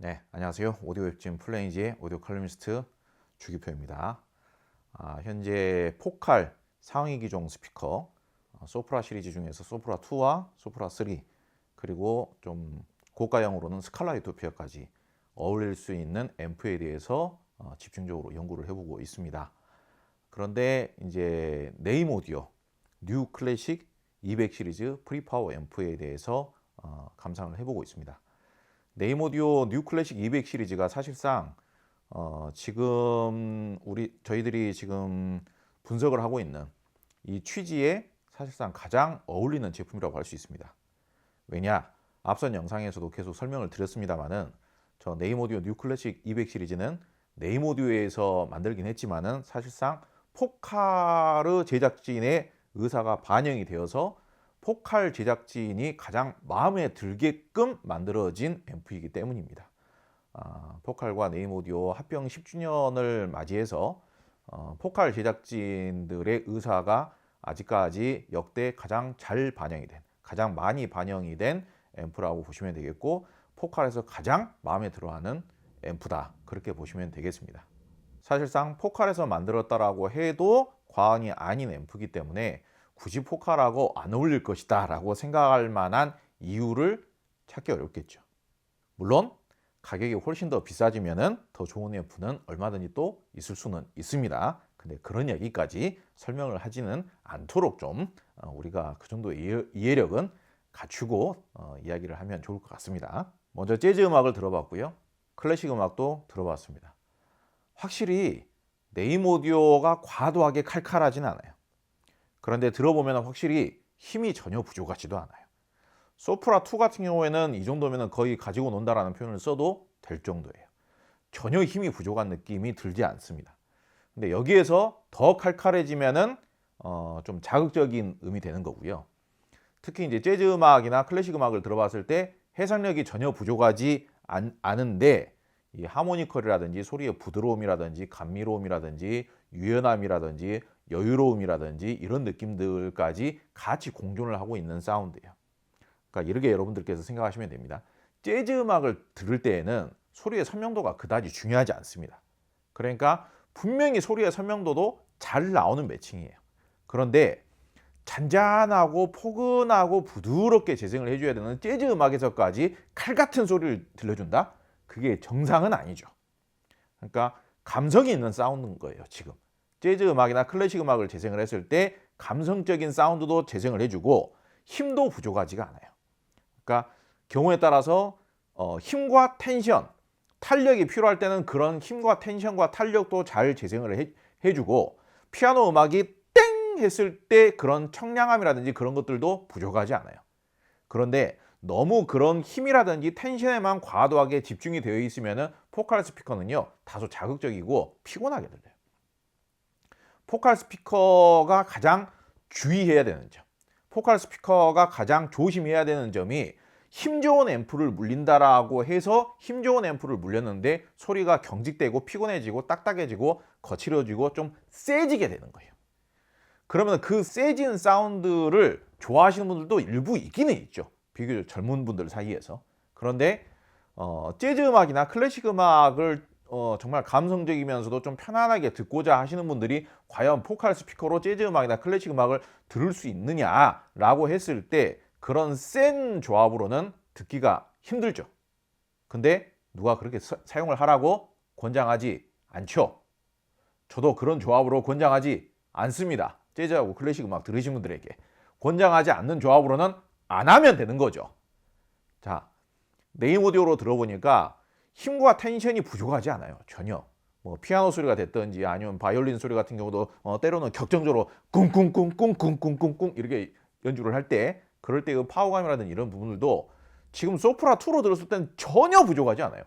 네, 안녕하세요. 오디오 웹진 플레인지의 오디오 칼럼니스트 주기표입니다. 현재 포칼 상위 기종 스피커 소프라 시리즈 중에서 소프라 2와 소프라 3 그리고 좀 고가형으로는 스칼라 유토피아까지 어울릴 수 있는 앰프에 대해서 집중적으로 연구를 해보고 있습니다. 그런데 이제 네임 오디오 뉴 클래식 200 시리즈 프리파워 앰프에 대해서 감상을 해보고 있습니다. 네임 오디오 뉴 클래식 200 시리즈가 사실상 지금 저희들이 지금 분석을 하고 있는 이 취지에 사실상 가장 어울리는 제품이라고 할 수 있습니다. 왜냐? 앞선 영상에서도 계속 설명을 드렸습니다만은 저 네임 오디오 뉴 클래식 200 시리즈는 네임 오디오에서 만들긴 했지만은 사실상 포카르 제작진의 의사가 반영이 되어서 포칼 제작진이 가장 마음에 들게끔 만들어진 앰프이기 때문입니다. 포칼과 네임 오디오 합병 10주년을 맞이해서 포칼 제작진들의 의사가 아직까지 역대 가장 잘 반영이 된, 가장 많이 반영이 된 앰프라고 보시면 되겠고, 포칼에서 가장 마음에 들어하는 앰프다, 그렇게 보시면 되겠습니다. 사실상 포칼에서 만들었다라고 해도 과언이 아닌 앰프이기 때문에 굳이 포칼하고 안 어울릴 것이다 라고 생각할 만한 이유를 찾기 어렵겠죠. 물론 가격이 훨씬 더 비싸지면 더 좋은 앰프는 얼마든지 또 있을 수는 있습니다. 근데 그런 얘기까지 설명을 하지는 않도록 좀 우리가 그 정도의 이해력은 갖추고 이야기를 하면 좋을 것 같습니다. 먼저 재즈 음악을 들어봤고요. 클래식 음악도 들어봤습니다. 확실히 네임 오디오가 과도하게 칼칼하진 않아요. 그런데 들어보면 확실히 힘이 전혀 부족하지도 않아요. 소프라 2 같은 경우에는 이 정도면 거의 가지고 논다라는 표현을 써도 될 정도예요. 전혀 힘이 부족한 느낌이 들지 않습니다. 근데 여기에서 더 칼칼해지면은 좀 자극적인 음이 되는 거고요. 특히 이제 재즈 음악이나 클래식 음악을 들어봤을 때 해상력이 전혀 부족하지 않은데 이 하모니컬이라든지 소리의 부드러움이라든지 감미로움이라든지 유연함이라든지 여유로움이라든지 이런 느낌들까지 같이 공존을 하고 있는 사운드예요. 그러니까 이렇게 여러분들께서 생각하시면 됩니다. 재즈 음악을 들을 때에는 소리의 선명도가 그다지 중요하지 않습니다. 그러니까 분명히 소리의 선명도도 잘 나오는 매칭이에요. 그런데 잔잔하고 포근하고 부드럽게 재생을 해줘야 되는 재즈 음악에서까지 칼 같은 소리를 들려준다? 그게 정상은 아니죠. 그러니까 감성이 있는 사운드인 거예요. 지금 재즈 음악이나 클래식 음악을 재생을 했을 때 감성적인 사운드도 재생을 해주고 힘도 부족하지가 않아요. 그러니까 경우에 따라서 힘과 텐션, 탄력이 필요할 때는 그런 힘과 텐션과 탄력도 잘 재생을 해주고 피아노 음악이 땡 했을 때 그런 청량함이라든지 그런 것들도 부족하지 않아요. 그런데 너무 그런 힘이라든지 텐션에만 과도하게 집중이 되어 있으면 포칼 스피커는요 다소 자극적이고 피곤하게 들려요. 포칼 스피커가 가장 주의해야 되는 점, 포칼 스피커가 가장 조심해야 되는 점이 힘 좋은 앰프를 물린다라고 해서 힘 좋은 앰프를 물렸는데 소리가 경직되고 피곤해지고 딱딱해지고 거칠어지고 좀 세지게 되는 거예요. 그러면 그 세진 사운드를 좋아하시는 분들도 일부 있기는 있죠. 비교적 젊은 분들 사이에서. 그런데 재즈 음악이나 클래식 음악을 정말 감성적이면서도 좀 편안하게 듣고자 하시는 분들이 과연 포칼 스피커로 재즈 음악이나 클래식 음악을 들을 수 있느냐라고 했을 때 그런 센 조합으로는 듣기가 힘들죠. 근데 누가 그렇게 사용을 하라고 권장하지 않죠. 저도 그런 조합으로 권장하지 않습니다. 재즈하고 클래식 음악 들으신 분들에게 권장하지 않는 조합으로는 안 하면 되는 거죠. 자, 네임 오디오로 들어보니까 힘과 텐션이 부족하지 않아요. 전혀. 뭐 피아노 소리가 됐든지 아니면 바이올린 소리 같은 경우도 때로는 격정적으로 꿍꿍꿍꿍꿍꿍꿍꿍 이렇게 연주를 할 때 그럴 때 그 파워감이라든지 이런 부분들도 지금 소프라 2로 들었을 땐 전혀 부족하지 않아요.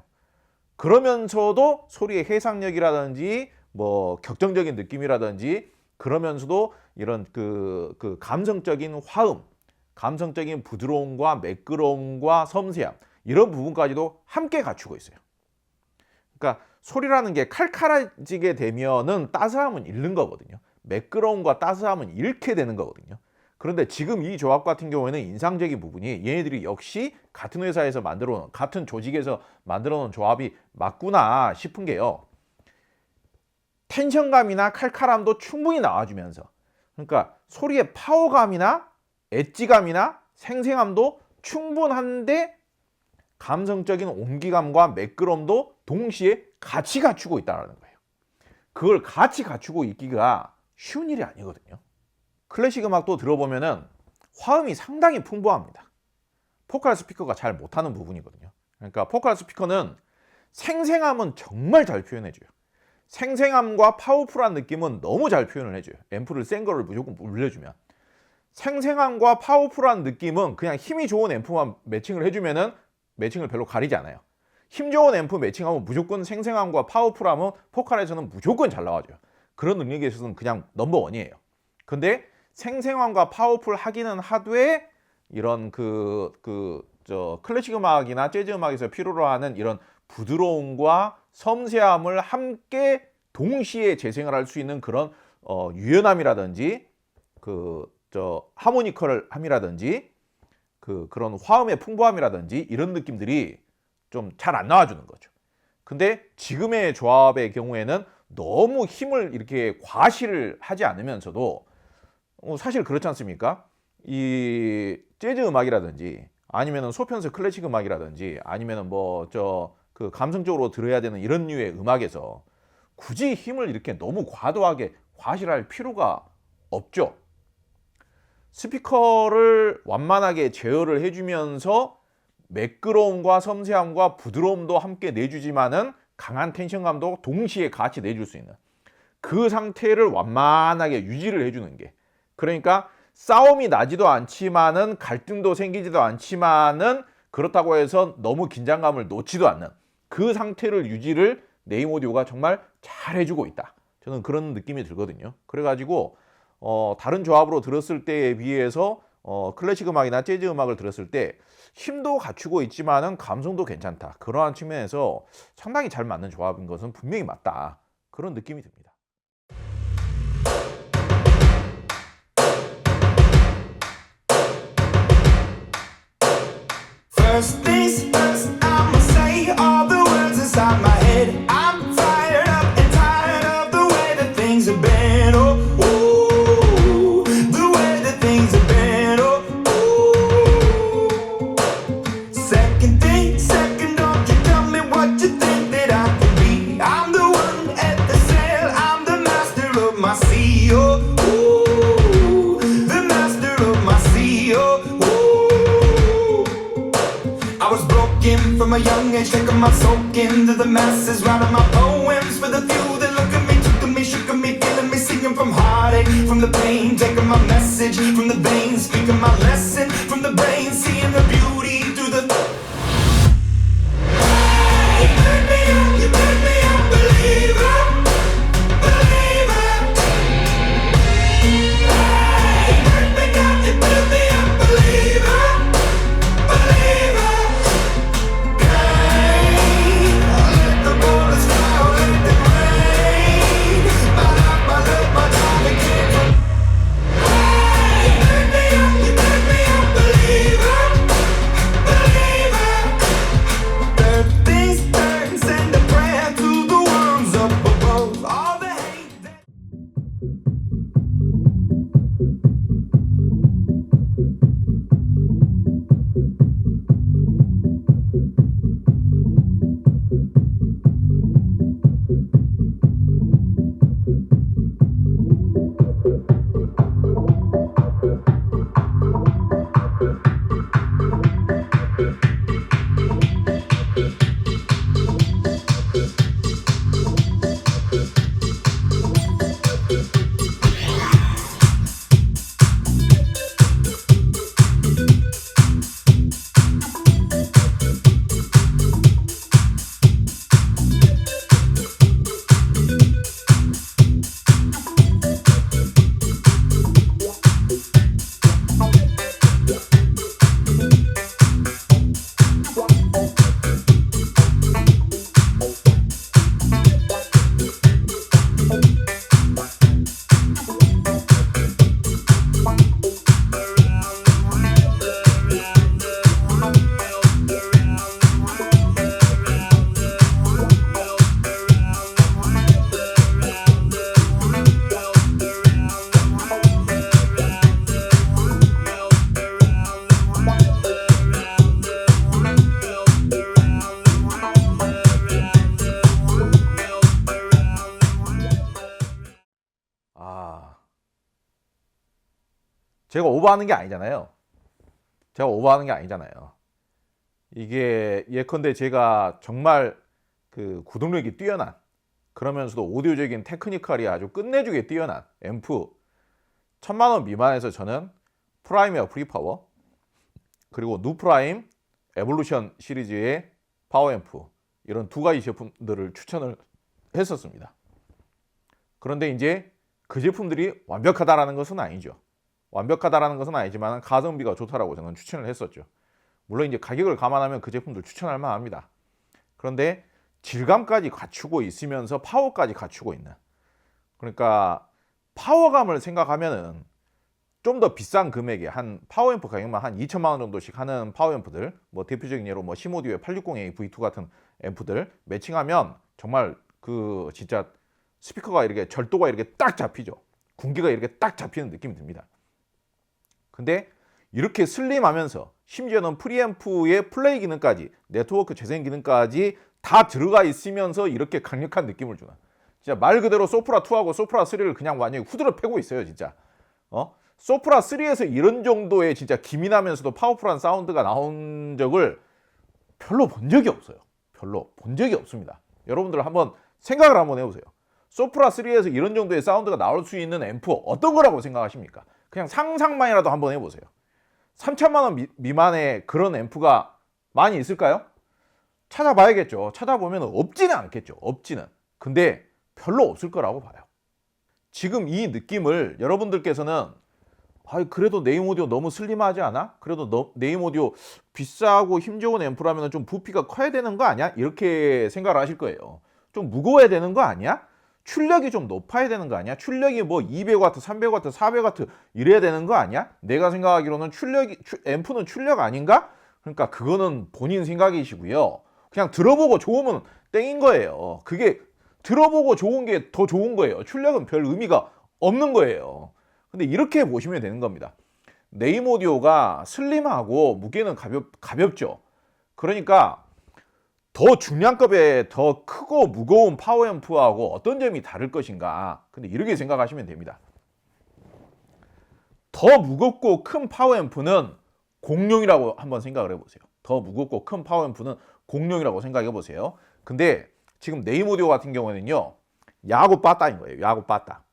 그러면서도 소리의 해상력이라든지 뭐 격정적인 느낌이라든지 그러면서도 이런 그 감성적인 화음, 감성적인 부드러움과 매끄러움과 섬세함 이런 부분까지도 함께 갖추고 있어요. 그러니까 소리라는 게 칼칼해지게 되면은 따스함은 잃는 거거든요. 매끄러움과 따스함은 잃게 되는 거거든요. 그런데 지금 이 조합 같은 경우에는 인상적인 부분이 얘네들이 역시 같은 회사에서 만들어 놓은, 같은 조직에서 만들어 놓은 조합이 맞구나 싶은 게요. 텐션감이나 칼칼함도 충분히 나와주면서, 그러니까 소리의 파워감이나 엣지감이나 생생함도 충분한데 감성적인 온기감과 매끄러움도 동시에 같이 갖추고 있다는 거예요. 그걸 같이 갖추고 있기가 쉬운 일이 아니거든요. 클래식 음악도 들어보면은 화음이 상당히 풍부합니다. 포칼 스피커가 잘 못하는 부분이거든요. 그러니까 포칼 스피커는 생생함은 정말 잘 표현해줘요. 생생함과 파워풀한 느낌은 너무 잘 표현을 해줘요. 앰프를 센 거를 무조건 물려주면. 생생함과 파워풀한 느낌은 그냥 힘이 좋은 앰프만 매칭을 해주면은 매칭을 별로 가리지 않아요. 힘 좋은 앰프 매칭하면 무조건 생생함과 파워풀함은 포칼에서는 무조건 잘 나와줘요. 그런 능력에 있어서는 그냥 넘버원이에요. 근데 생생함과 파워풀 하기는 하되 이런 클래식 음악이나 재즈 음악에서 필요로 하는 이런 부드러움과 섬세함을 함께 동시에 재생을 할 수 있는 그런 유연함이라든지 하모니컬 함이라든지 그런 화음의 풍부함이라든지 이런 느낌들이 좀 잘 안 나와주는 거죠. 근데 지금의 조합의 경우에는 너무 힘을 이렇게 과시를 하지 않으면서도 사실 그렇지 않습니까? 이 재즈 음악이라든지 아니면은 소편스 클래식 음악이라든지 아니면은 그 감성적으로 들어야 되는 이런 류의 음악에서 굳이 힘을 이렇게 너무 과도하게 과시할 필요가 없죠. 스피커를 완만하게 제어를 해주면서 매끄러움과 섬세함과 부드러움도 함께 내주지만은 강한 텐션감도 동시에 같이 내줄 수 있는 그 상태를 완만하게 유지를 해주는 게, 그러니까 싸움이 나지도 않지만은 갈등도 생기지도 않지만은 그렇다고 해서 너무 긴장감을 놓지도 않는 그 상태를 유지를 네임 오디오가 정말 잘 해주고 있다. 저는 그런 느낌이 들거든요. 그래가지고 다른 조합으로 들었을 때에 비해서 클래식 음악이나 재즈 음악을 들었을 때 힘도 갖추고 있지만은 감성도 괜찮다. 그러한 측면에서 상당히 잘 맞는 조합인 것은 분명히 맞다. 그런 느낌이 듭니다. First things first, I'ma say all the words inside my head. I'm fired up and tired of the way that things have been. Oh, ooh, the way that things have been. Oh, ooh. Second thing, second, don't you tell me what you think that I can be. I'm the one at the sail, I'm the master of my sea. Oh, ooh, the master of my sea. Oh, I was broken from a young age, taking my soak into the masses, writing my poems for the few that look at me, took at me, shook at me, feeling me, singing from heartache, from the pain, taking my message from the veins, speaking my lesson from the brain, seeing the beauty through the. You made me a believer, believer. You made me a believer, believer. Let the bullets fly, let them rain. My love, my time, it came from. You made me 제가 오버하는 게 아니잖아요. 제가 오버하는 게 아니잖아요. 이게 예컨대 제가 정말 그 구동력이 뛰어난, 그러면서도 오디오적인 테크니컬이 아주 끝내주게 뛰어난 앰프 1000만 원 미만에서 저는 프라임웨어 프리파워, 그리고 누프라임 에볼루션 시리즈의 파워 앰프, 이런 두 가지 제품들을 추천을 했었습니다. 그런데 이제 그 제품들이 완벽하다라는 것은 아니죠. 완벽하다라는 것은 아니지만 가성비가 좋다라고 저는 추천을 했었죠. 물론 이제 가격을 감안하면 그 제품들 추천할 만합니다. 그런데 질감까지 갖추고 있으면서 파워까지 갖추고 있는, 그러니까 파워감을 생각하면은 좀 더 비싼 금액에 한 파워앰프 가격만 한 2천만 원 정도씩 하는 파워앰프들, 뭐 대표적인 예로 뭐 시모디오의 860A V2 같은 앰프들 매칭하면 정말 그 진짜 스피커가 이렇게 절도가 이렇게 딱 잡히죠. 군기가 이렇게 딱 잡히는 느낌이 듭니다. 근데 이렇게 슬림하면서 심지어는 프리앰프의 플레이 기능까지, 네트워크 재생 기능까지 다 들어가 있으면서 이렇게 강력한 느낌을 주는, 진짜 말 그대로 소프라 2하고 소프라 3를 그냥 완전히 후드려 패고 있어요, 진짜. 소프라 3에서 이런 정도의 진짜 기민하면서도 파워풀한 사운드가 나온 적을 별로 본 적이 없어요. 별로 본 적이 없습니다. 여러분들 한번 생각을 한번 해보세요. 소프라 3에서 이런 정도의 사운드가 나올 수 있는 앰프 어떤 거라고 생각하십니까? 그냥 상상만이라도 한번 해보세요. 3천만 원 미만의 그런 앰프가 많이 있을까요? 찾아봐야겠죠. 찾아보면 없지는 않겠죠. 없지는. 근데 별로 없을 거라고 봐요. 지금 이 느낌을 여러분들께서는 그래도 네임 오디오 너무 슬림하지 않아? 그래도 네임 오디오 비싸고 힘 좋은 앰프라면 좀 부피가 커야 되는 거 아니야? 이렇게 생각을 하실 거예요. 좀 무거워야 되는 거 아니야? 출력이 좀 높아야 되는 거 아니야? 출력이 뭐 200W, 300W, 400W 이래야 되는 거 아니야? 내가 생각하기로는 앰프는 출력 아닌가? 그러니까 그거는 본인 생각이시고요. 그냥 들어보고 좋으면 땡인 거예요. 그게 들어보고 좋은 게 더 좋은 거예요. 출력은 별 의미가 없는 거예요. 근데 이렇게 보시면 되는 겁니다. 네임 오디오가 슬림하고 무게는 가볍죠. 그러니까 더 중량급의 더 크고 무거운 파워앰프하고 어떤 점이 다를 것인가. 근데 이렇게 생각하시면 됩니다. 더 무겁고 큰 파워앰프는 공룡이라고 한번 생각을 해보세요. 더 무겁고 큰 파워앰프는 공룡이라고 생각해 보세요. 근데 지금 네임 오디오 같은 경우에는요, 야구 빠따인 거예요. 야구 빠따.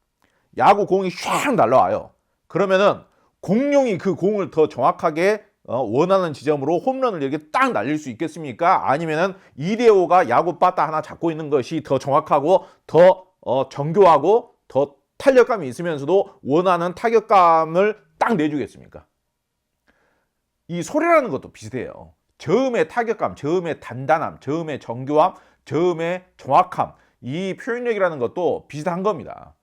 야구 공이 샥 날라와요. 그러면은 공룡이 그 공을 더 정확하게 원하는 지점으로 홈런을 이렇게 딱 날릴 수 있겠습니까? 아니면은 이대호가 야구 빠따 하나 잡고 있는 것이 더 정확하고 더 정교하고 더 탄력감이 있으면서도 원하는 타격감을 딱 내주겠습니까? 이 소리라는 것도 비슷해요. 저음의 타격감, 저음의 단단함, 저음의 정교함, 저음의 정확함, 이 표현력이라는 것도 비슷한 겁니다.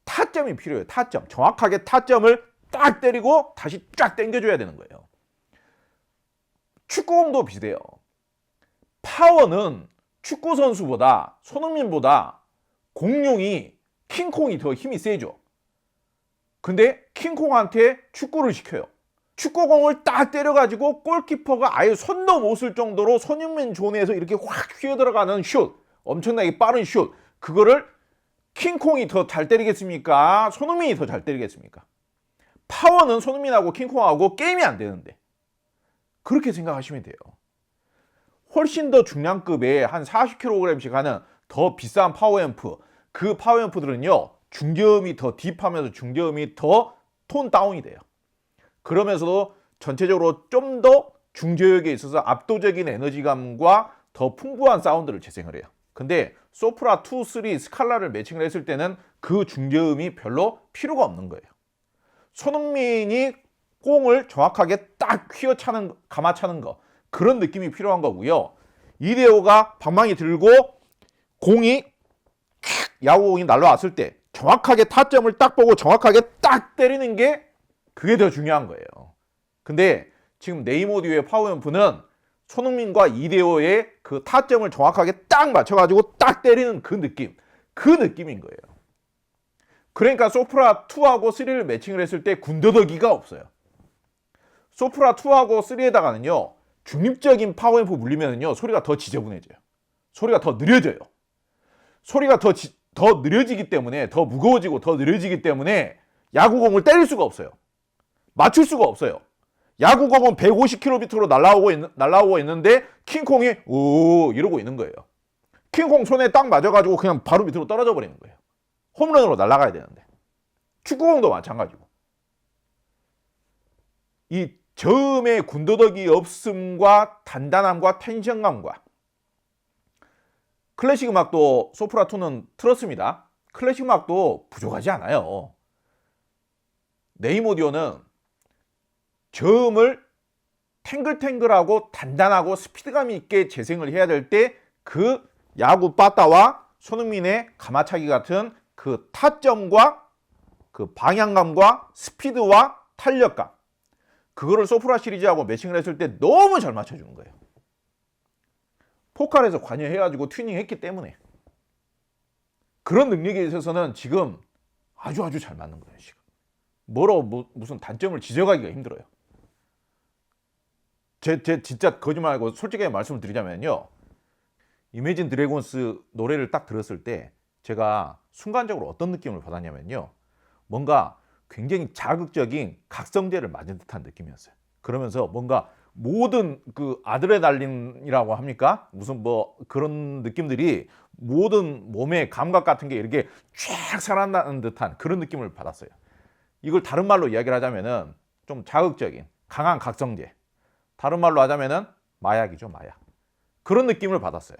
타점이 필요해요. 타점. 정확하게 타점을 딱 때리고 다시 쫙 당겨줘야 되는 거예요. 축구공도 비슷해요. 파워는 축구 선수보다, 손흥민보다 공룡이, 킹콩이 더 힘이 세죠. 근데 킹콩한테 축구를 시켜요. 축구공을 딱 때려가지고 골키퍼가 아예 손도 못 쓸 정도로 손흥민 존에서 이렇게 확 휘어들어가는 슛, 엄청나게 빠른 슛, 그거를 킹콩이 더 잘 때리겠습니까? 손흥민이 더 잘 때리겠습니까? 파워는 손흥민하고 킹콩하고 게임이 안 되는데, 그렇게 생각하시면 돼요. 훨씬 더 중량급의 한 40kg씩 하는 더 비싼 파워앰프, 그 파워앰프들은요, 중저음이 더 딥하면서 중저음이 더 톤 다운이 돼요. 그러면서도 전체적으로 좀 더 중저역에 있어서 압도적인 에너지감과 더 풍부한 사운드를 재생을 해요. 근데 소프라 2, 3, 스칼라를 매칭을 했을 때는 그 중저음이 별로 필요가 없는 거예요. 손흥민이 공을 정확하게 딱 휘어차는, 감아차는 거, 그런 느낌이 필요한 거고요. 이대호가 방망이 들고 공이 야구공이 날라왔을 때 정확하게 타점을 딱 보고 정확하게 딱 때리는 게, 그게 더 중요한 거예요. 근데 지금 네임 오디오의 파워앰프는 손흥민과 이대호의 그 타점을 정확하게 딱 맞춰가지고 딱 때리는 그 느낌인 거예요. 그러니까 소프라 2하고 3를 매칭을 했을 때 군더더기가 없어요. 소프라 2하고 3에다가는요, 중립적인 파워앰프 물리면은요, 소리가 더 지저분해져요. 소리가 더 느려져요. 소리가 더 느려지기 때문에, 더 무거워지고 더 느려지기 때문에 야구공을 때릴 수가 없어요. 맞출 수가 없어요. 야구공은 150km로 날아오고 있는데 킹콩이 오 이러고 있는 거예요. 킹콩 손에 딱 맞아가지고 그냥 바로 밑으로 떨어져 버리는 거예요. 홈런으로 날아가야 되는데. 축구공도 마찬가지고. 이 저음의 군더더기 없음과 단단함과 텐션감과 클래식 음악도 소프라2는 틀었습니다. 클래식 음악도 부족하지 않아요. 네임 오디오는 저음을 탱글탱글하고 단단하고 스피드감 있게 재생을 해야 될 때 그 야구 빠따와 손흥민의 가마차기 같은 그 타점과 그 방향감과 스피드와 탄력감 그거를 소프라 시리즈하고 매칭을 했을 때 너무 잘 맞춰주는 거예요. 포칼에서 관여해가지고 튜닝했기 때문에 그런 능력에 있어서는 지금 아주 잘 맞는 거예요. 지금 무슨 단점을 지적하기가 힘들어요. 제 진짜 거짓말하고 솔직하게 말씀을 드리자면요. 이매진 드래곤스 노래를 딱 들었을 때 제가 순간적으로 어떤 느낌을 받았냐면요. 뭔가 굉장히 자극적인 각성제를 맞은 듯한 느낌이었어요. 그러면서 뭔가 모든 그 아드레날린이라고 합니까? 무슨 뭐 그런 느낌들이 모든 몸의 감각 같은 게 이렇게 쫙 살아나는 듯한 그런 느낌을 받았어요. 이걸 다른 말로 이야기를 하자면은 좀 자극적인 강한 각성제. 다른 말로 하자면은 마약이죠, 마약. 그런 느낌을 받았어요.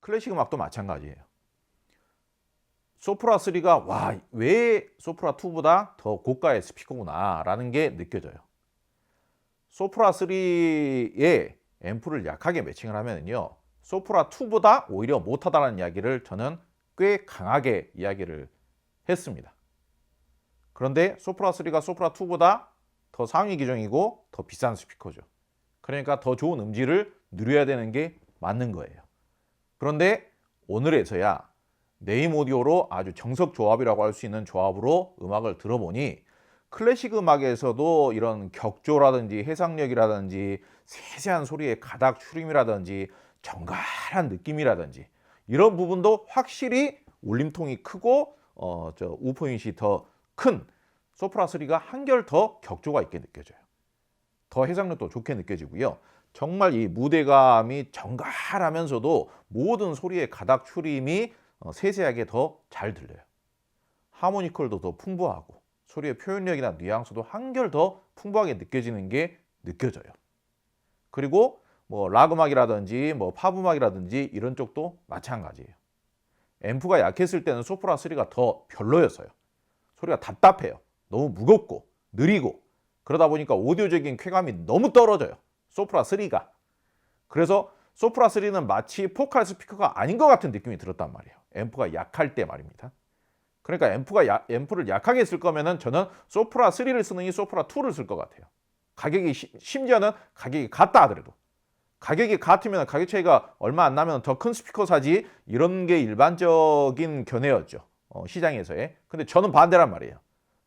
클래식 음악도 마찬가지예요. 소프라 3가 와, 왜 소프라 2보다 더 고가의 스피커구나 라는 게 느껴져요. 소프라 3의 앰프를 약하게 매칭을 하면요, 소프라 2보다 오히려 못하다는 이야기를 저는 꽤 강하게 이야기를 했습니다. 그런데 소프라 3가 소프라 2보다 더 상위 기종이고 더 비싼 스피커죠. 그러니까 더 좋은 음질을 누려야 되는 게 맞는 거예요. 그런데 오늘에서야 네임 오디오로 아주 정석 조합이라고 할 수 있는 조합으로 음악을 들어보니 클래식 음악에서도 이런 격조라든지 해상력이라든지 세세한 소리의 가닥 추림이라든지 정갈한 느낌이라든지 이런 부분도 확실히 울림통이 크고 우포인시 더 큰 소프라 3가 한결 더 격조가 있게 느껴져요. 더 해상력도 좋게 느껴지고요. 정말 이 무대감이 정갈하면서도 모든 소리의 가닥 추림이 세세하게 더 잘 들려요. 하모니컬도 더 풍부하고 소리의 표현력이나 뉘앙스도 한결 더 풍부하게 느껴지는 게 느껴져요. 그리고 뭐 락 음악이라든지 뭐 팝 음악이라든지 이런 쪽도 마찬가지예요. 앰프가 약했을 때는 소프라 3가 더 별로였어요. 소리가 답답해요. 너무 무겁고 느리고 그러다 보니까 오디오적인 쾌감이 너무 떨어져요. 소프라 3가. 그래서 소프라 3는 마치 포칼 스피커가 아닌 것 같은 느낌이 들었단 말이에요. 앰프가 약할 때 말입니다. 그러니까 앰프를 약하게 쓸 거면은 저는 소프라 3를 쓰느니 소프라 2를 쓸 것 같아요. 가격이 심지어는 가격이 같다 하더라도 가격이 같으면 가격 차이가 얼마 안 나면 더 큰 스피커 사지 이런 게 일반적인 견해였죠. 시장에서의. 근데 저는 반대란 말이에요.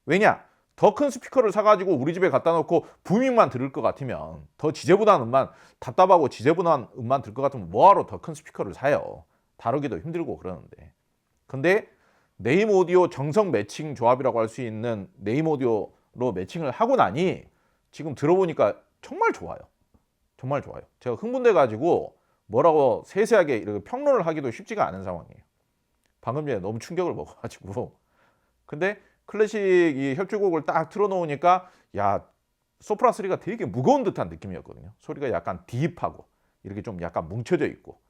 왜냐? 더 큰 스피커를 사가지고 우리 집에 갖다 놓고 부밍만 들을 것 같으면 더 지저분한 음만 답답하고 지저분한 음만 들을 것 같으면 뭐하러 더 큰 스피커를 사요. 다루기도 힘들고 그러는데. 근데 네임 오디오 정석 매칭 조합이라고 할 수 있는 네임 오디오로 매칭을 하고 나니 지금 들어보니까 정말 좋아요. 정말 좋아요. 제가 흥분돼 가지고 뭐라고 세세하게 이렇게 평론을 하기도 쉽지가 않은 상황이에요. 방금 전에 너무 충격을 먹어가지고. 근데 클래식 이 협주곡을 딱 틀어놓으니까 야 소프라 3가 되게 무거운 듯한 느낌이었거든요. 소리가 약간 딥하고 이렇게 좀 약간 뭉쳐져 있고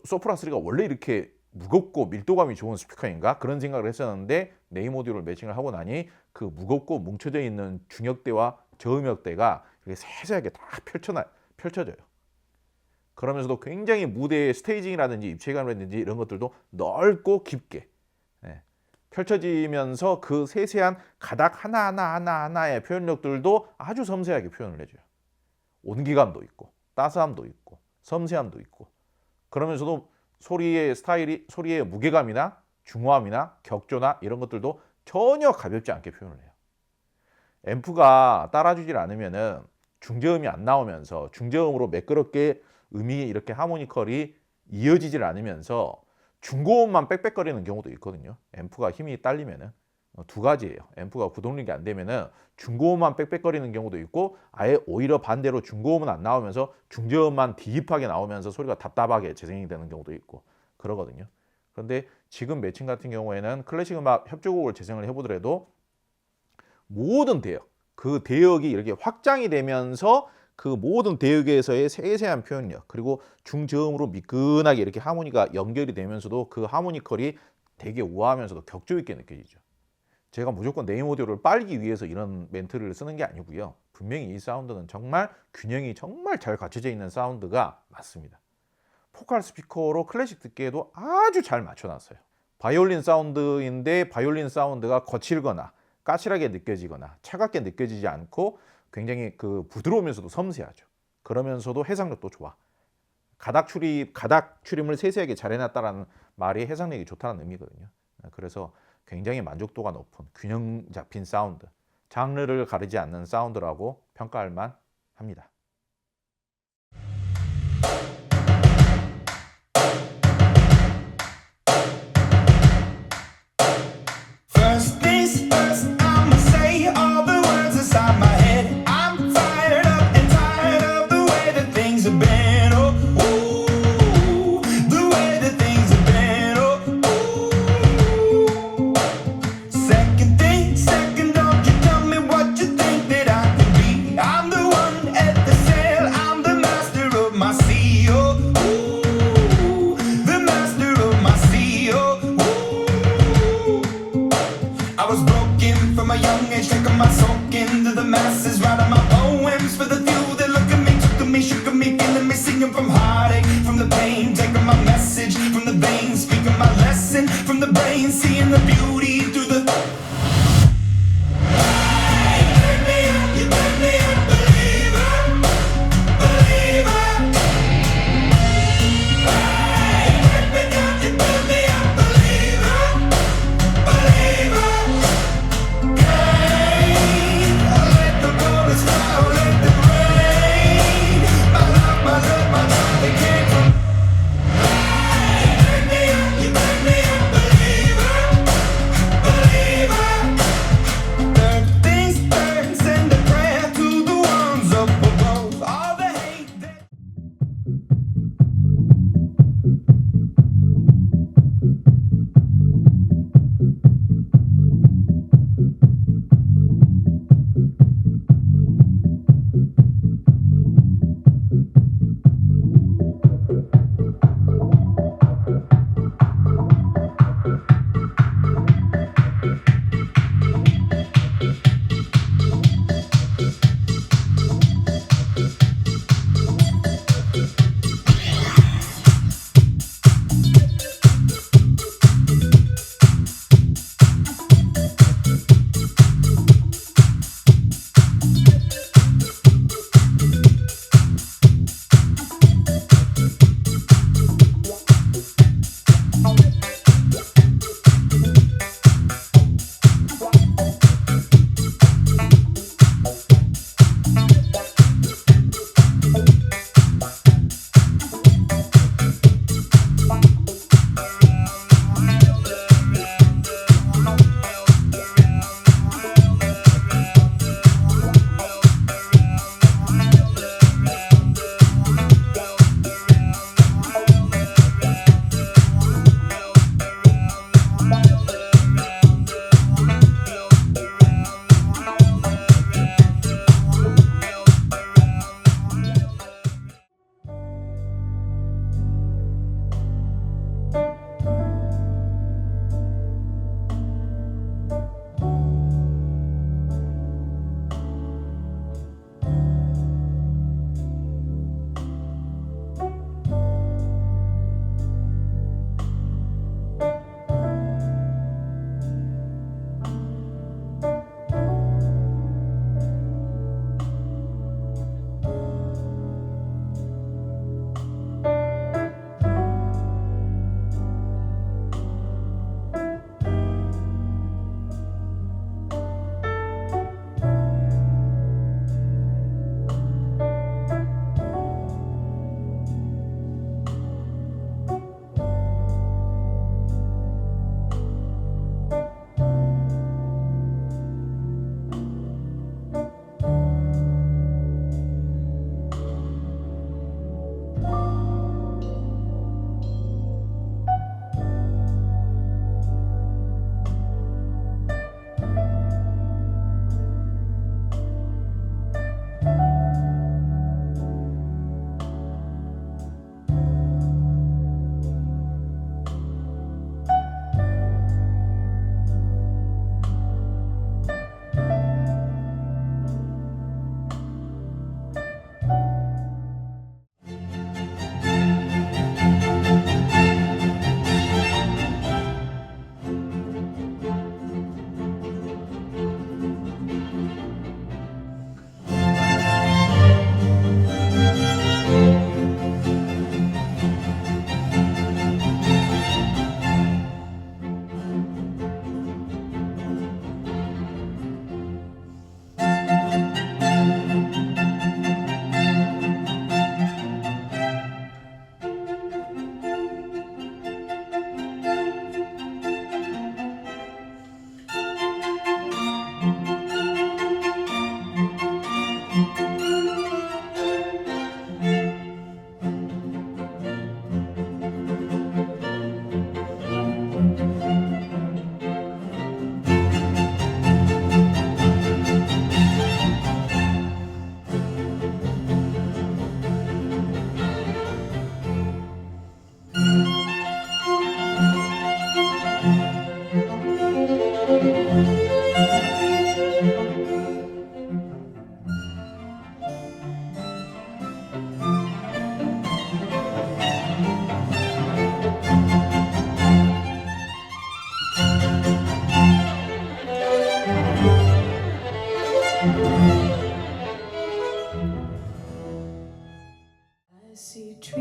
소프라 3가 원래 이렇게 무겁고 밀도감이 좋은 스피커인가 그런 생각을 했었는데 네임 오디오를 매칭을 하고 나니 그 무겁고 뭉쳐져 있는 중역대와 저음역대가 이렇게 세세하게 다 펼쳐져요. 그러면서도 굉장히 무대의 스테이징이라든지 입체감이라든지 이런 것들도 넓고 깊게 펼쳐지면서 그 세세한 가닥 하나하나의 표현력들도 아주 섬세하게 표현을 해줘요. 온기감도 있고 따스함도 있고 섬세함도 있고 그러면서도 소리의 스타일이 소리의 무게감이나 중후함이나 격조나 이런 것들도 전혀 가볍지 않게 표현을 해요. 앰프가 따라주질 않으면은 중저음이 안 나오면서 중저음으로 매끄럽게 음이 이렇게 하모니컬이 이어지질 않으면서 중고음만 빽빽거리는 경우도 있거든요. 앰프가 힘이 딸리면은 두 가지예요. 앰프가 구동력이 안 되면은 중고음만 빽빽거리는 경우도 있고 아예 오히려 반대로 중고음은 안 나오면서 중저음만 딥하게 나오면서 소리가 답답하게 재생이 되는 경우도 있고 그러거든요. 그런데 지금 매칭 같은 경우에는 클래식 음악 협주곡을 재생을 해보더라도 모든 대역, 그 대역이 이렇게 확장이 되면서 그 모든 대역에서의 세세한 표현력 그리고 중저음으로 미끈하게 이렇게 하모니가 연결이 되면서도 그 하모니컬이 되게 우아하면서도 격조 있게 느껴지죠. 제가 무조건 네임 오디오를 빨기 위해서 이런 멘트를 쓰는 게 아니고요. 분명히 이 사운드는 정말 균형이 정말 잘 갖춰져 있는 사운드가 맞습니다. 포칼 스피커로 클래식 듣기에도 아주 잘 맞춰놨어요. 바이올린 사운드인데 바이올린 사운드가 거칠거나 까칠하게 느껴지거나 차갑게 느껴지지 않고 굉장히 그 부드러우면서도 섬세하죠. 그러면서도 해상력도 좋아. 가닥 추림을 세세하게 잘 해놨다라는 말이 해상력이 좋다는 의미거든요. 그래서 굉장히 만족도가 높은 균형 잡힌 사운드, 장르를 가리지 않는 사운드라고 평가할 만 합니다. First things first, I'ma say all the words inside my head. I'm fired up and tired of the way that things have been. Oh, ooh, the way that things have been. Oh, ooh. Second thing, second, don't you tell me what you think that I can be. I'm the one at the sail, I'm the master of my sea. Oh, ooh, the master of my sea. Oh, I was broken from a young age, taking my soak into the masses, writing my poems for the few that look at me, took me, shook at me, feeling me, singing from heartache, from the pain, taking my message from the veins, speaking my lesson from the brain, seeing the beauty through the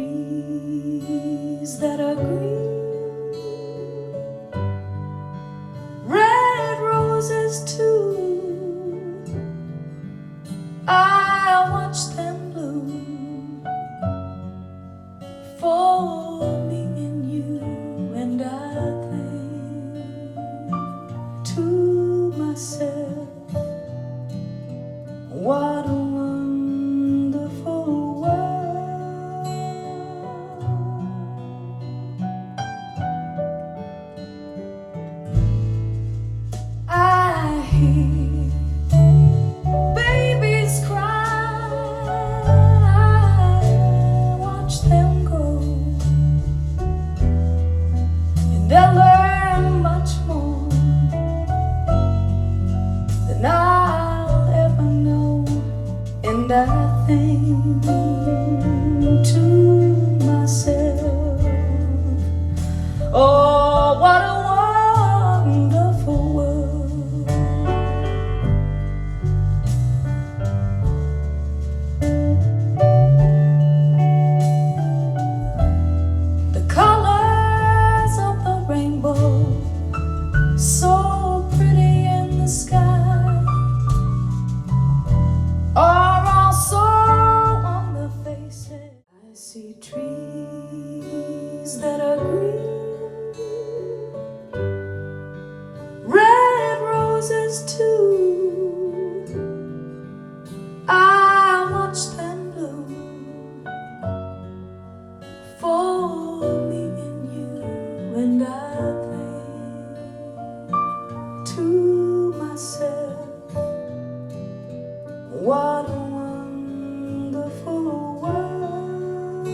trees that are green, red roses too. I watch them bloom for me and you, and I think to myself, what a wonderful world. I hear babies cry, I watch them grow, and they'll learn much more than I'll ever know. And I think to myself, oh, what a wonderful world. The colors of the rainbow, so pretty in the sky, are also on the faces. I see trees that are green, red roses too. I watch them bloom for me and you, and I think to myself, what a wonderful world.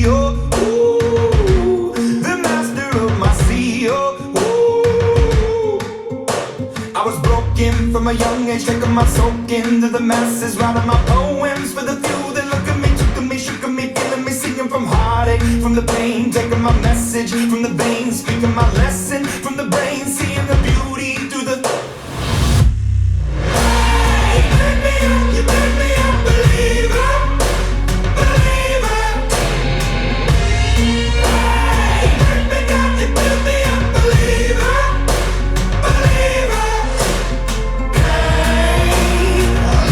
CEO. Ooh, the master of my CEO. Ooh. I was broken from a young age, taking my soak into the masses, writing my poems for the few that look at me, took at me, shook at me, feeling me, singing from heartache, from the pain, taking my message from the veins, speaking my lesson from the brain, seeing the beauty through the. Hey, you made me a believer, believer. Hey, you made me a believer, believer. Hey,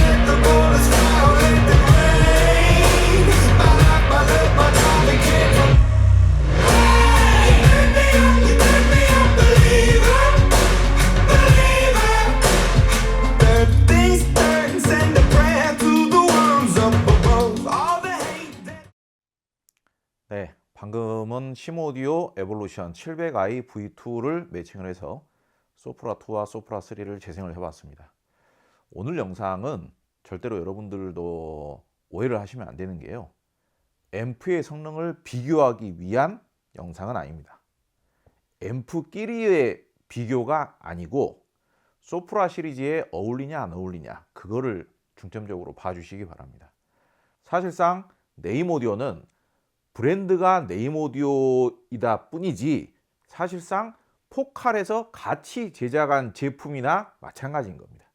let the bullets fly, let them rain. My life, my love, my time, it came from. Hey, you made me a believer, believer. Third things turn, send a prayer to the ones up above. All the hate that. 네, 방금은 심오디오 에볼루션 700i V2를 매칭을 해서 소프라 2와 소프라 3를 재생을 해봤습니다. 오늘 영상은 절대로 여러분들도 오해를 하시면 안 되는 게요. 앰프의 성능을 비교하기 위한 영상은 아닙니다. 앰프끼리의 비교가 아니고 소프라 시리즈에 어울리냐 안 어울리냐 그거를 중점적으로 봐주시기 바랍니다. 사실상 네임오디오는 브랜드가 네임오디오이다 뿐이지 사실상 포칼에서 같이 제작한 제품이나 마찬가지인 겁니다.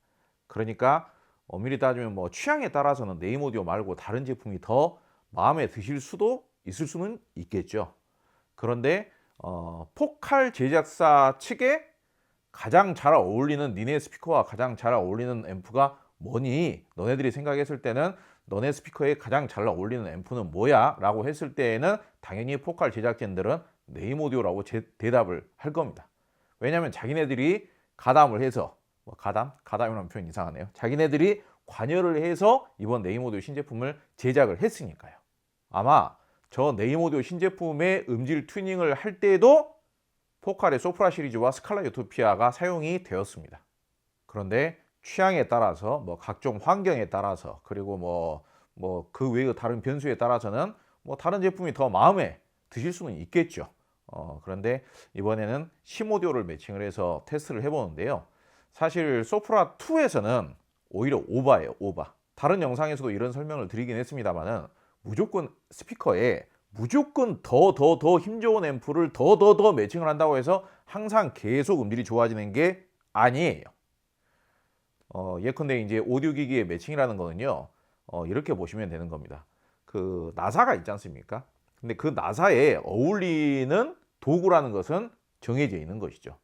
그러니까 엄밀히 따지면 뭐 취향에 따라서는 네임오디오 말고 다른 제품이 더 마음에 드실 수도 있을 수는 있겠죠. 그런데 포칼 제작사 측에 가장 잘 어울리는 니네 스피커와 가장 잘 어울리는 앰프가 뭐니? 너네들이 생각했을 때는 너네 스피커에 가장 잘 어울리는 앰프는 뭐야? 라고 했을 때에는 당연히 포칼 제작진들은 네임오디오라고 대답을 할 겁니다. 왜냐하면 자기네들이 가담을 해서 가담이라는 표현 이상하네요. 자기네들이 관여를 해서 이번 네임오디오 신제품을 제작을 했으니까요. 아마 저 네임오디오 신제품의 음질 튜닝을 할 때도 포칼의 소프라 시리즈와 스칼라 유토피아가 사용이 되었습니다. 그런데 취향에 따라서 뭐 각종 환경에 따라서 그리고 뭐 그 외의 다른 변수에 따라서는 뭐 다른 제품이 더 마음에 드실 수는 있겠죠. 그런데 이번에는 심오디오를 매칭을 해서 테스트를 해보는데요. 사실 소프라 2에서는 오히려 오바예요, 오바. 다른 영상에서도 이런 설명을 드리긴 했습니다만은 무조건 스피커에 무조건 더 힘 좋은 앰프를 더 매칭을 한다고 해서 항상 계속 음질이 좋아지는 게 아니에요. 예컨대 이제 오디오 기기의 매칭이라는 거는요, 이렇게 보시면 되는 겁니다. 그 나사가 있지 않습니까? 근데 그 나사에 어울리는 도구라는 것은 정해져 있는 것이죠.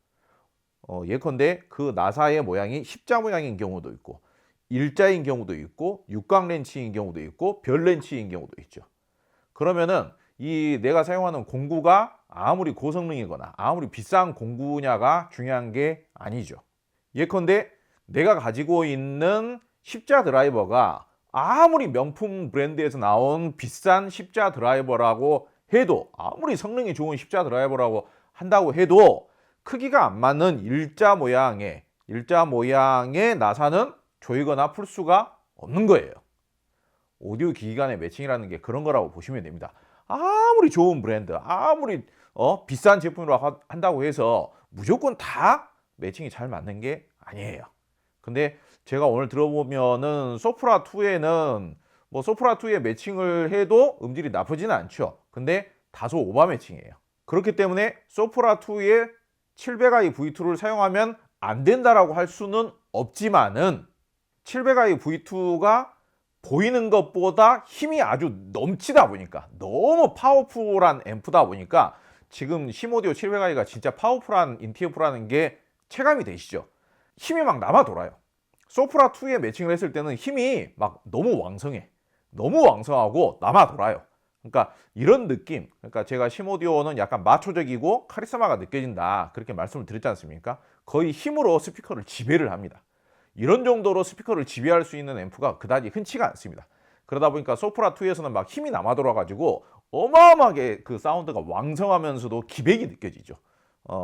예컨대 그 나사의 모양이 십자 모양인 경우도 있고, 일자인 경우도 있고, 육각 렌치인 경우도 있고, 별 렌치인 경우도 있죠. 그러면은 이 내가 사용하는 공구가 아무리 고성능이거나 아무리 비싼 공구냐가 중요한 게 아니죠. 예컨대 내가 가지고 있는 십자 드라이버가 아무리 명품 브랜드에서 나온 비싼 십자 드라이버라고 해도, 아무리 성능이 좋은 십자 드라이버라고 한다고 해도 크기가 안 맞는 일자 모양의 나사는 조이거나 풀 수가 없는 거예요. 오디오 기기 간의 매칭이라는 게 그런 거라고 보시면 됩니다. 아무리 좋은 브랜드, 아무리 비싼 제품으로 한다고 해서 무조건 다 매칭이 잘 맞는 게 아니에요. 근데 제가 오늘 들어보면은 소프라 2에는 뭐 소프라 2에 매칭을 해도 음질이 나쁘지는 않죠. 근데 다소 오바 매칭이에요. 그렇기 때문에 소프라 2에 700i V2를 사용하면 안 된다라고 할 수는 없지만은 700i V2가 보이는 것보다 힘이 아주 넘치다 보니까, 너무 파워풀한 앰프다 보니까 지금 심오디오 700i가 진짜 파워풀한 인티앰프라는 게 체감이 되시죠? 힘이 막 남아 돌아요. 소프라 2에 매칭을 했을 때는 힘이 막 너무 왕성해. 너무 왕성하고 남아 돌아요. 그러니까 이런 느낌, 그러니까 제가 심오디오는 약간 마초적이고 카리스마가 느껴진다 그렇게 말씀을 드렸지 않습니까? 거의 힘으로 스피커를 지배를 합니다. 이런 정도로 스피커를 지배할 수 있는 앰프가 그다지 흔치가 않습니다. 그러다 보니까 소프라 2에서는 막 힘이 남아 돌아가지고 어마어마하게 그 사운드가 왕성하면서도 기백이 느껴지죠.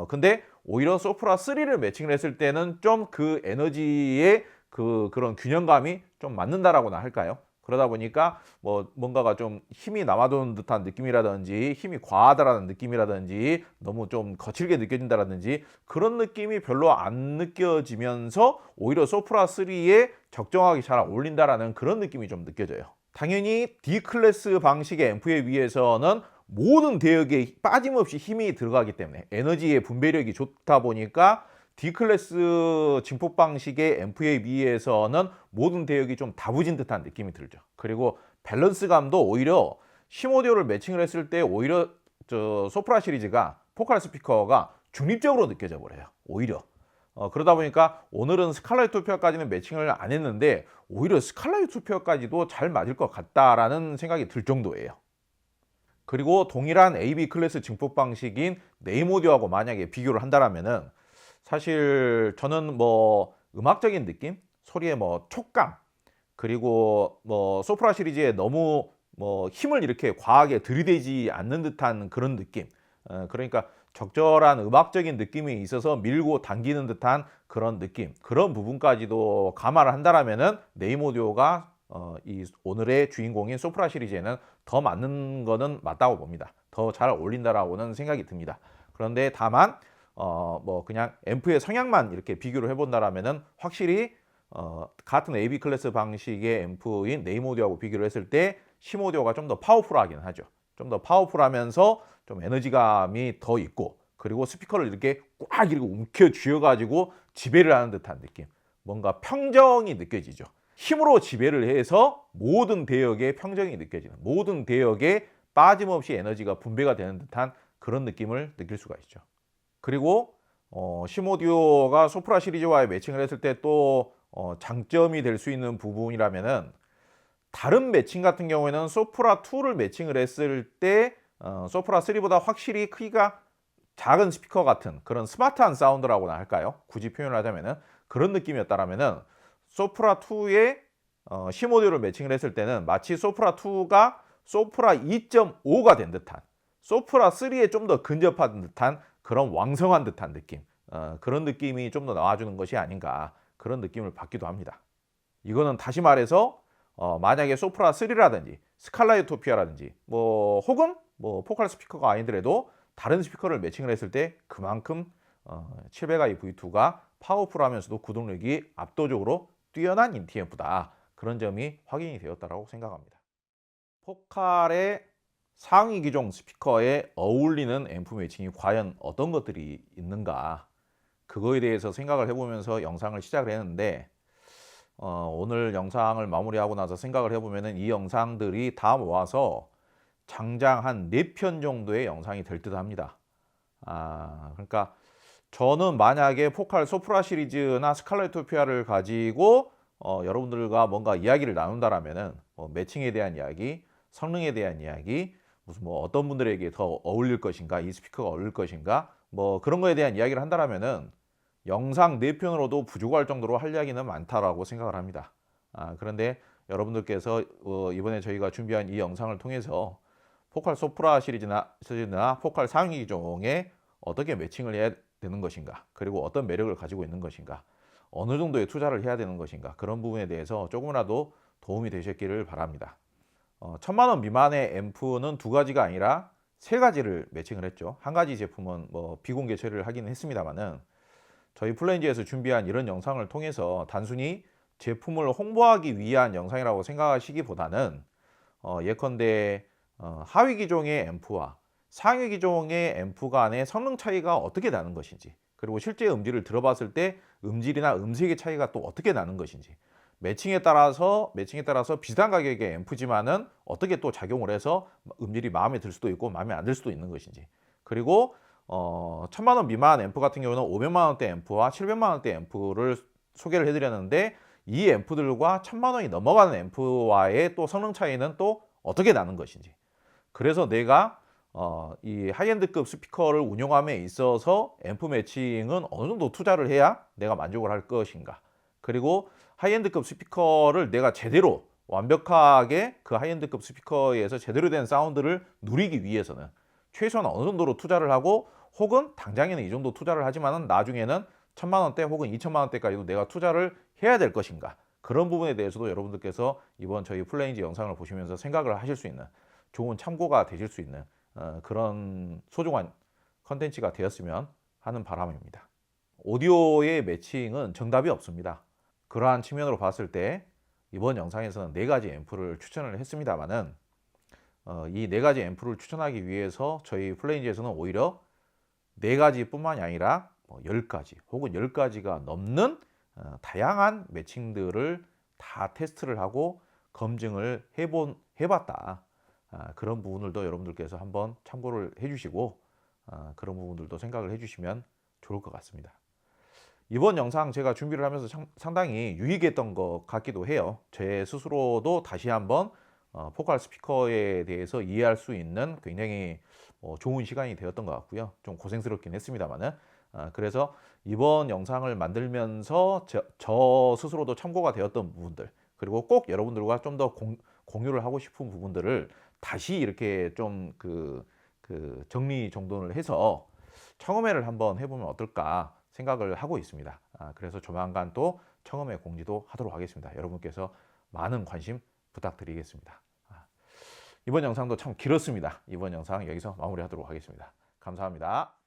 근데 오히려 소프라 3를 매칭을 했을 때는 좀 그 에너지의 그런 균형감이 좀 맞는다라고나 할까요? 그러다 보니까 뭐 뭔가가 좀 힘이 남아도는 듯한 느낌이라든지 힘이 과하다라는 느낌이라든지 너무 좀 거칠게 느껴진다라든지 그런 느낌이 별로 안 느껴지면서 오히려 소프라 3에 적정하게 잘 어울린다라는 그런 느낌이 좀 느껴져요. 당연히 D 클래스 방식의 앰프에 비해서는 모든 대역에 빠짐없이 힘이 들어가기 때문에 에너지의 분배력이 좋다 보니까 D 클래스 증폭 방식의 앰프에 비해서는 모든 대역이 좀 다부진 듯한 느낌이 들죠. 그리고 밸런스감도 오히려 시모디오를 매칭을 했을 때 오히려 소프라 시리즈가 포칼 스피커가 중립적으로 느껴져 버려요. 오히려 그러다 보니까 오늘은 스칼라 유토피아까지는 매칭을 안 했는데 오히려 스칼라 유토피아까지도 잘 맞을 것 같다라는 생각이 들 정도예요. 그리고 동일한 AB 클래스 증폭 방식인 네임오디오하고 만약에 비교를 한다면은 사실 저는 뭐 음악적인 느낌, 소리의 뭐 촉감, 그리고 뭐 소프라 시리즈에 너무 뭐 힘을 이렇게 과하게 들이대지 않는 듯한 그런 느낌, 그러니까 적절한 음악적인 느낌이 있어서 밀고 당기는 듯한 그런 느낌, 그런 부분까지도 감안을 한다면은 네임오디오가 이 오늘의 주인공인 소프라 시리즈에는 더 맞는 거는 맞다고 봅니다. 더 잘 어울린다라고는 생각이 듭니다. 그런데 다만 뭐 그냥 앰프의 성향만 이렇게 비교를 해본다라면은 확실히 같은 AB 클래스 방식의 앰프인 네임오디오하고 비교를 했을 때 시모디오가 좀 더 파워풀하긴 하죠. 좀 더 파워풀하면서 좀 에너지감이 더 있고, 그리고 스피커를 이렇게 꽉 이렇게 움켜 쥐어가지고 지배를 하는 듯한 느낌, 뭔가 평정이 느껴지죠. 힘으로 지배를 해서 모든 대역에 평정이 느껴지는, 모든 대역에 빠짐없이 에너지가 분배가 되는 듯한 그런 느낌을 느낄 수가 있죠. 그리고 시모디오가 소프라 시리즈와의 매칭을 했을 때 또 장점이 될 수 있는 부분이라면은, 다른 매칭 같은 경우에는 소프라 2를 매칭을 했을 때 소프라 3보다 확실히 크기가 작은 스피커 같은 그런 스마트한 사운드라고나 할까요? 굳이 표현을 하자면은 그런 느낌이었다라면은 소프라 2에 시모디오를 매칭을 했을 때는 마치 소프라 2가 소프라 2.5가 된 듯한, 소프라 3에 좀 더 근접한 듯한 그런 왕성한 듯한 느낌, 그런 느낌이 좀 더 나와주는 것이 아닌가, 그런 느낌을 받기도 합니다. 이거는 다시 말해서 만약에 소프라 3라든지 스칼라 유토피아라든지 뭐 혹은 뭐 포칼 스피커가 아니더라도 다른 스피커를 매칭을 했을 때 그만큼 700i V2가 파워풀하면서도 구동력이 압도적으로 뛰어난 인티앰프다, 그런 점이 확인이 되었다고 생각합니다. 포칼의 상위 기종 스피커에 어울리는 앰프 매칭이 과연 어떤 것들이 있는가, 그거에 대해서 생각을 해보면서 영상을 시작을 했는데, 오늘 영상을 마무리하고 나서 생각을 해보면 이 영상들이 다 모아서 장장 한 4편 정도의 영상이 될 듯 합니다. 그러니까 저는 만약에 포칼 소프라 시리즈나 스칼라 유토피아를 가지고 여러분들과 뭔가 이야기를 나눈다라면은 매칭에 대한 이야기, 성능에 대한 이야기, 무슨 뭐 어떤 분들에게 더 어울릴 것인가, 이 스피커가 어울릴 것인가, 뭐 그런 거에 대한 이야기를 한다라면은 영상 4편으로도 부족할 정도로 할 이야기는 많다라고 생각을 합니다. 그런데 여러분들께서 이번에 저희가 준비한 이 영상을 통해서 포칼 소프라 시리즈나 포칼 상위 기종에 어떻게 매칭을 해야 되는 것인가, 그리고 어떤 매력을 가지고 있는 것인가, 어느 정도의 투자를 해야 되는 것인가, 그런 부분에 대해서 조금이라도 도움이 되셨기를 바랍니다. 1000만 원 미만의 앰프는 2가지가 아니라 3가지를 매칭을 했죠. 한 가지 제품은 뭐 비공개 처리를 하기는 했습니다만은, 저희 플레인즈에서 준비한 이런 영상을 통해서 단순히 제품을 홍보하기 위한 영상이라고 생각하시기보다는 예컨대 하위 기종의 앰프와 상위 기종의 앰프 간의 성능 차이가 어떻게 나는 것인지, 그리고 실제 음질을 들어봤을 때 음질이나 음색의 차이가 또 어떻게 나는 것인지, 매칭에 따라서 비슷한 가격의 앰프지만은 어떻게 또 작용을 해서 음질이 마음에 들 수도 있고 마음에 안 들 수도 있는 것인지, 그리고 1000만 원 미만 앰프 같은 경우는 500만 원대 앰프와 700만 원대 앰프를 소개를 해드렸는데, 이 앰프들과 1000만 원이 넘어가는 앰프와의 또 성능 차이는 또 어떻게 나는 것인지, 그래서 내가 이 하이엔드급 스피커를 운용함에 있어서 앰프 매칭은 어느 정도 투자를 해야 내가 만족을 할 것인가, 그리고 하이엔드급 스피커를 내가 제대로 완벽하게 그 하이엔드급 스피커에서 제대로 된 사운드를 누리기 위해서는 최소한 어느 정도로 투자를 하고, 혹은 당장에는 이 정도 투자를 하지만은 나중에는 1000만 원대 혹은 2000만 원대까지도 내가 투자를 해야 될 것인가, 그런 부분에 대해서도 여러분들께서 이번 저희 플레인즈 영상을 보시면서 생각을 하실 수 있는 좋은 참고가 되실 수 있는 그런 소중한 컨텐츠가 되었으면 하는 바람입니다. 오디오의 매칭은 정답이 없습니다. 그러한 측면으로 봤을 때 이번 영상에서는 4가지 앰프를 추천을 했습니다만은 이 4가지 앰프를 추천하기 위해서 저희 플레인즈에서는 오히려 4가지 뿐만이 아니라 10가지 혹은 10가지가 넘는 다양한 매칭들을 다 테스트를 하고 검증을 해봤다. 그런 부분들도 여러분들께서 한번 참고를 해주시고 그런 부분들도 생각을 해주시면 좋을 것 같습니다. 이번 영상 제가 준비를 하면서 상당히 유익했던 것 같기도 해요. 제 스스로도 다시 한번 포컬 스피커에 대해서 이해할 수 있는 굉장히 좋은 시간이 되었던 것 같고요. 좀 고생스럽긴 했습니다만은 그래서 이번 영상을 만들면서 저 스스로도 참고가 되었던 부분들, 그리고 꼭 여러분들과 좀 더 공유를 하고 싶은 부분들을 다시 이렇게 좀 정리 정돈을 해서 청음회를 한번 해보면 어떨까 생각을 하고 있습니다. 그래서 조만간 또 청음회 공지도 하도록 하겠습니다. 여러분께서 많은 관심 부탁드리겠습니다. 이번 영상도 참 길었습니다. 이번 영상 여기서 마무리하도록 하겠습니다. 감사합니다.